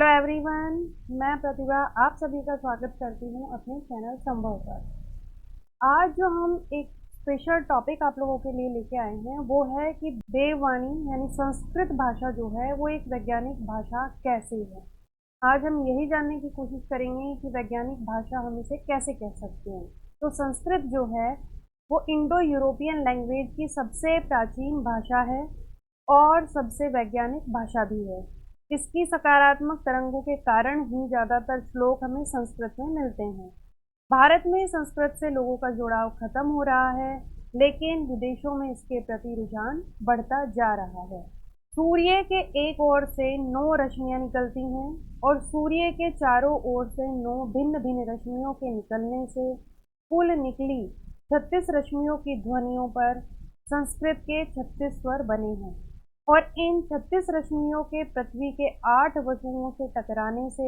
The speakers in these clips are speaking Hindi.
हेलो एवरीवन, मैं प्रतिभा आप सभी का स्वागत करती हूँ अपने चैनल संभव पर। आज जो हम एक स्पेशल टॉपिक आप लोगों के लिए लेके आए हैं वो है कि देववाणी यानी संस्कृत भाषा जो है वो एक वैज्ञानिक भाषा कैसे है। आज हम यही जानने की कोशिश करेंगे कि वैज्ञानिक भाषा हम इसे कैसे कह सकते हैं। तो संस्कृत जो है वो इंडो यूरोपियन लैंग्वेज की सबसे प्राचीन भाषा है और सबसे वैज्ञानिक भाषा भी है। इसकी सकारात्मक तरंगों के कारण ही ज़्यादातर श्लोक हमें संस्कृत में मिलते हैं। भारत में संस्कृत से लोगों का जुड़ाव खत्म हो रहा है, लेकिन विदेशों में इसके प्रति रुझान बढ़ता जा रहा है। सूर्य के एक ओर से 9 रश्मियां निकलती हैं और सूर्य के चारों ओर से 9 भिन्न भिन्न रश्मियों के निकलने से कुल निकली 36 रश्मियों की ध्वनियों पर संस्कृत के 36 स्वर बने हैं और इन 36 रश्मियों के पृथ्वी के 8 वसुओं से टकराने से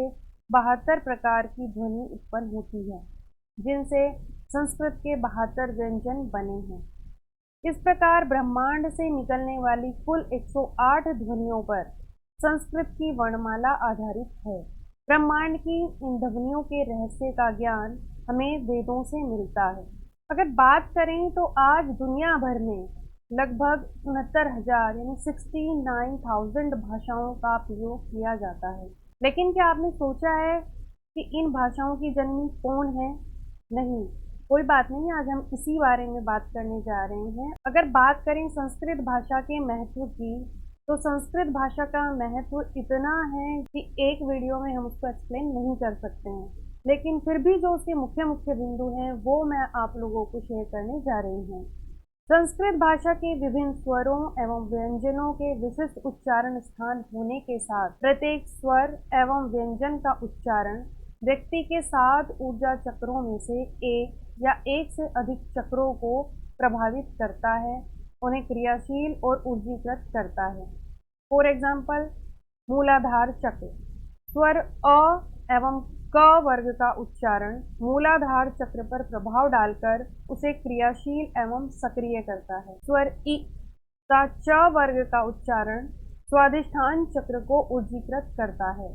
72 प्रकार की ध्वनि उत्पन्न होती है, जिनसे संस्कृत के 72 व्यंजन बने हैं। इस प्रकार ब्रह्मांड से निकलने वाली कुल 108 ध्वनियों पर संस्कृत की वर्णमाला आधारित है। ब्रह्मांड की इन ध्वनियों के रहस्य का ज्ञान हमें वेदों से मिलता है। अगर बात करें तो आज दुनिया भर में लगभग 69,000 यानी 69,000 भाषाओं का प्रयोग किया जाता है। लेकिन क्या आपने सोचा है कि इन भाषाओं की जननी कौन है? नहीं, कोई बात नहीं, आज हम इसी बारे में बात करने जा रहे हैं। अगर बात करें संस्कृत भाषा के महत्व की, तो संस्कृत भाषा का महत्व इतना है कि एक वीडियो में हम उसको एक्सप्लेन नहीं कर सकते हैं, लेकिन फिर भी जो उसके मुख्य मुख्य बिंदु हैं वो मैं आप लोगों को शेयर करने जा रही हूँ। संस्कृत भाषा के विभिन्न स्वरों एवं व्यंजनों के विशिष्ट उच्चारण स्थान होने के साथ प्रत्येक स्वर एवं व्यंजन का उच्चारण व्यक्ति के 7 ऊर्जा चक्रों में से एक या एक से अधिक चक्रों को प्रभावित करता है, उन्हें क्रियाशील और ऊर्जीकृत करता है। फॉर एग्जाम्पल, मूलाधार चक्र स्वर अ एवं क वर्ग का उच्चारण मूलाधार चक्र पर प्रभाव डालकर उसे क्रियाशील एवं सक्रिय करता है। स्वर इ का च वर्ग का उच्चारण स्वादिष्ठान चक्र को ऊर्जीकृत करता है।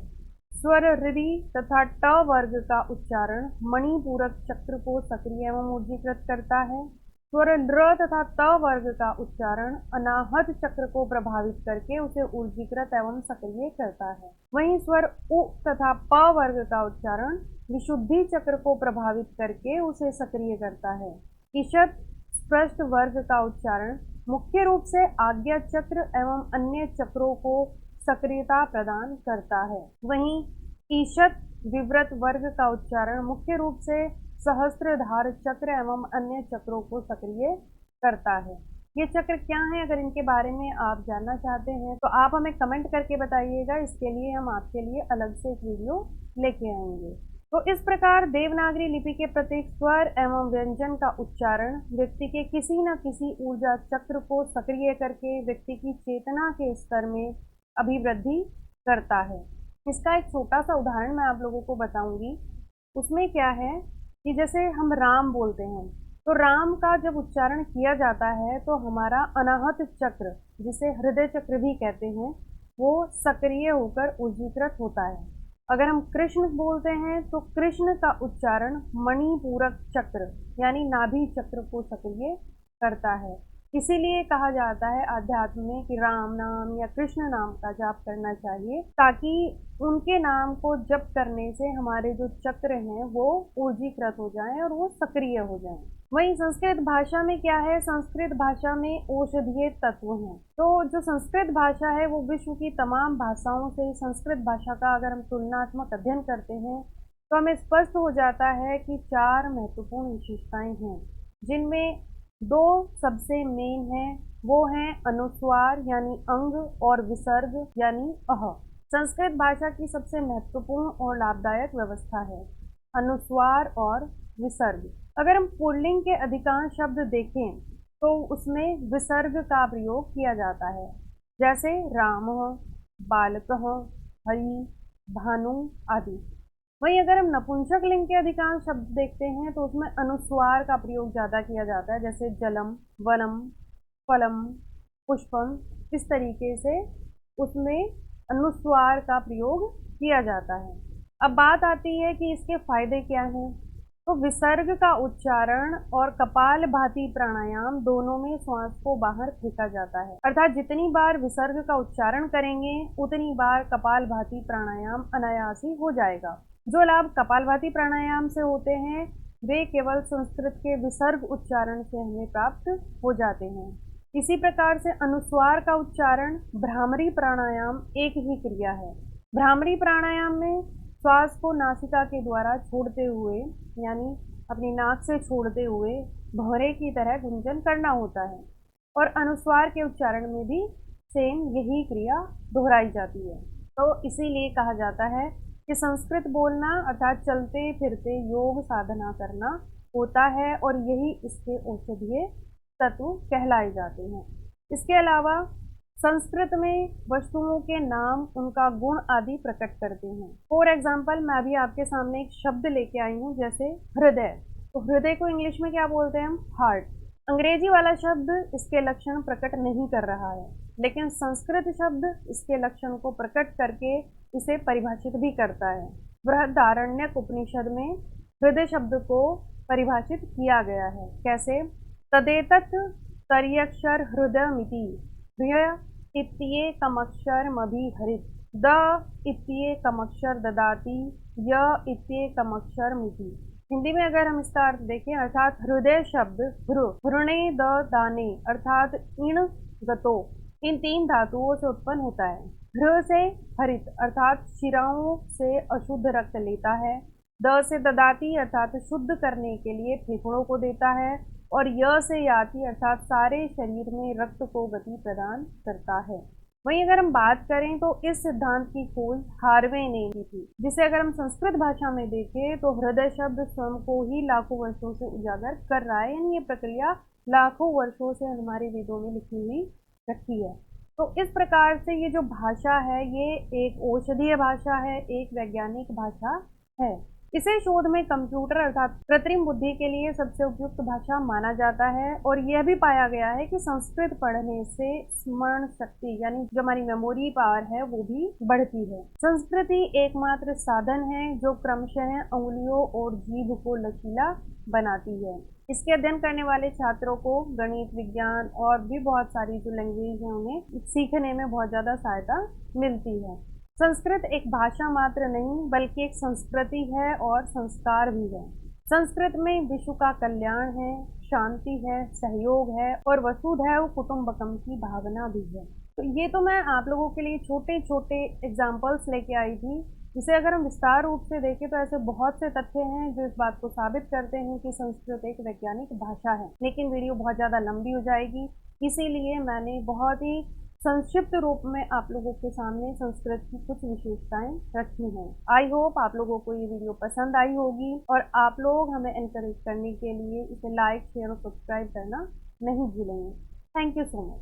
स्वर ऋ तथा ट वर्ग का उच्चारण मणिपूरक चक्र को सक्रिय एवं ऊर्जीकृत करता है। स्वर ल्र तथा त वर्ग का उच्चारण अनाहत चक्र को प्रभावित करके उसे ऊर्जीकृत एवं सक्रिय करता है। वहीं स्वर उ तथा प वर्ग का उच्चारण विशुद्धि चक्र को प्रभावित करके उसे सक्रिय करता है। ईषत् स्पष्ट वर्ग का उच्चारण मुख्य रूप से आज्ञा चक्र एवं अन्य चक्रों को सक्रियता प्रदान करता है। वहीं ईषत् विव्रत वर्ग का उच्चारण मुख्य रूप से सहस्त्रधार चक्र एवं अन्य चक्रों को सक्रिय करता है। ये चक्र क्या हैं? अगर इनके बारे में आप जानना चाहते हैं तो आप हमें कमेंट करके बताइएगा। इसके लिए हम आपके लिए अलग से एक वीडियो लेके आएंगे। तो इस प्रकार देवनागरी लिपि के प्रत्येक स्वर एवं व्यंजन का उच्चारण व्यक्ति के किसी न किसी ऊर्जा चक्र को सक्रिय करके व्यक्ति की चेतना के स्तर में अभिवृद्धि करता है। इसका एक छोटा सा उदाहरण मैं आप लोगों को बताऊंगी। उसमें क्या है कि जैसे हम राम बोलते हैं तो राम का जब उच्चारण किया जाता है तो हमारा अनाहत चक्र, जिसे हृदय चक्र भी कहते हैं, वो सक्रिय होकर ऊर्जीकृत होता है। अगर हम कृष्ण बोलते हैं तो कृष्ण का उच्चारण मणिपूरक चक्र यानी नाभि चक्र को सक्रिय करता है। इसीलिए कहा जाता है अध्यात्म में कि राम नाम या कृष्ण नाम का जाप करना चाहिए, ताकि उनके नाम को जप करने से हमारे जो चक्र हैं वो ऊर्जीकृत हो जाएं और वो सक्रिय हो जाएं। वहीं संस्कृत भाषा में क्या है? संस्कृत भाषा में औषधीय तत्व हैं। तो जो संस्कृत भाषा है वो विश्व की तमाम भाषाओं से संस्कृत भाषा का अगर हम तुलनात्मक अध्ययन करते हैं तो हमें स्पष्ट हो जाता है कि 4 महत्वपूर्ण विशेषताएं हैं, जिनमें 2 सबसे मेन हैं। वो हैं अनुस्वार यानी अंग और विसर्ग यानी अह। संस्कृत भाषा की सबसे महत्वपूर्ण और लाभदायक व्यवस्था है अनुस्वार और विसर्ग। अगर हम पुल्लिंग के अधिकांश शब्द देखें तो उसमें विसर्ग का प्रयोग किया जाता है, जैसे राम, बालक, हरि, भानु आदि। वहीं अगर हम नपुंसक लिंग के अधिकांश शब्द देखते हैं तो उसमें अनुस्वार का प्रयोग ज़्यादा किया जाता है, जैसे जलम, वनम, फलम, पुष्पम। इस तरीके से उसमें अनुस्वार का प्रयोग किया जाता है। अब बात आती है कि इसके फायदे क्या हैं। तो विसर्ग का उच्चारण और कपालभाति प्राणायाम दोनों में श्वास को बाहर फेंका जाता है, अर्थात जितनी बार विसर्ग का उच्चारण करेंगे उतनी बार कपालभाति प्राणायाम अनायास ही हो जाएगा। जो लाभ कपालभाति प्राणायाम से होते हैं वे केवल संस्कृत के विसर्ग उच्चारण से हमें प्राप्त हो जाते हैं। इसी प्रकार से अनुस्वार का उच्चारण भ्रामरी प्राणायाम एक ही क्रिया है। भ्रामरी प्राणायाम में श्वास को नासिका के द्वारा छोड़ते हुए यानी अपनी नाक से छोड़ते हुए भंवरे की तरह गुंजन करना होता है, और अनुस्वार के उच्चारण में भी सेम यही क्रिया दोहराई जाती है। तो इसीलिए कहा जाता है कि संस्कृत बोलना अर्थात चलते फिरते योग साधना करना होता है, और यही इसके औषधीय तत्व कहलाए जाते हैं। इसके अलावा संस्कृत में वस्तुओं के नाम उनका गुण आदि प्रकट करते हैं। फॉर एग्जाम्पल मैं भी आपके सामने एक शब्द लेके आई हूँ, जैसे हृदय। तो हृदय को इंग्लिश में क्या बोलते हैं हम? हार्ट। अंग्रेजी वाला शब्द इसके लक्षण प्रकट नहीं कर रहा है, लेकिन संस्कृत शब्द इसके लक्षण को प्रकट करके इसे परिभाषित भी करता है। बृहदारण्यक उपनिषद में हृदय शब्द को परिभाषित किया गया है। कैसे? तदेतत् तर्यक्षर हृदयमिति हृय इत्येकमक्षरमभिहरित द इत्येकमक्षर ददाति य इत्येकमक्षरमिति। हिंदी में अगर हम इसका अर्थ देखें, अर्थात हृदय शब्द हृणे द दाने अर्थात इण गतो इन 3 धातुओं से उत्पन्न होता है। हृ से हरित अर्थात शिराओं से अशुद्ध रक्त लेता है। द से ददाती अर्थात शुद्ध करने के लिए फेफड़ों को देता है, और य से याति अर्थात सारे शरीर में रक्त को गति प्रदान करता है। वहीं अगर हम बात करें तो इस सिद्धांत की खोज हार्वे ने की थी, जिसे अगर हम संस्कृत भाषा में देखें तो हृदय शब्द स्वयं को ही लाखों वर्षों से उजागर कर रहा है, यानी ये प्रक्रिया लाखों वर्षों से हमारे वेदों में लिखी हुई रखी है। तो इस प्रकार से ये जो भाषा है ये एक औषधीय भाषा है, एक वैज्ञानिक भाषा है। इसे शोध में कंप्यूटर अर्थात कृत्रिम बुद्धि के लिए सबसे उपयुक्त भाषा माना जाता है, और यह भी पाया गया है कि संस्कृत पढ़ने से स्मरण शक्ति यानी जो हमारी मेमोरी पावर है वो भी बढ़ती है। संस्कृत ही एकमात्र साधन है जो क्रमशः उंगलियों और जीभ को लचीला बनाती है। इसके अध्ययन करने वाले छात्रों को गणित, विज्ञान और भी बहुत सारी जो लैंग्वेज है उन्हें सीखने में बहुत ज़्यादा सहायता मिलती है। संस्कृत एक भाषा मात्र नहीं बल्कि एक संस्कृति है और संस्कार भी है। संस्कृत में विश्व का कल्याण है, शांति है, सहयोग है और वसुधैव कुटुंबकम की भावना भी है। तो ये तो मैं आप लोगों के लिए छोटे छोटे एग्जाम्पल्स लेके आई थी, जिसे अगर हम विस्तार रूप से देखें तो ऐसे बहुत से तथ्य हैं जो इस बात को साबित करते हैं कि संस्कृत एक वैज्ञानिक भाषा है। लेकिन वीडियो बहुत ज़्यादा लंबी हो जाएगी, इसीलिए मैंने बहुत ही संक्षिप्त रूप में आप लोगों के सामने संस्कृत की कुछ विशेषताएं रखी हैं। आई होप आप लोगों को ये वीडियो पसंद आई होगी, और आप लोग हमें एनकरेज करने के लिए इसे लाइक, शेयर और सब्सक्राइब करना नहीं भूलेंगे। Thank you so much.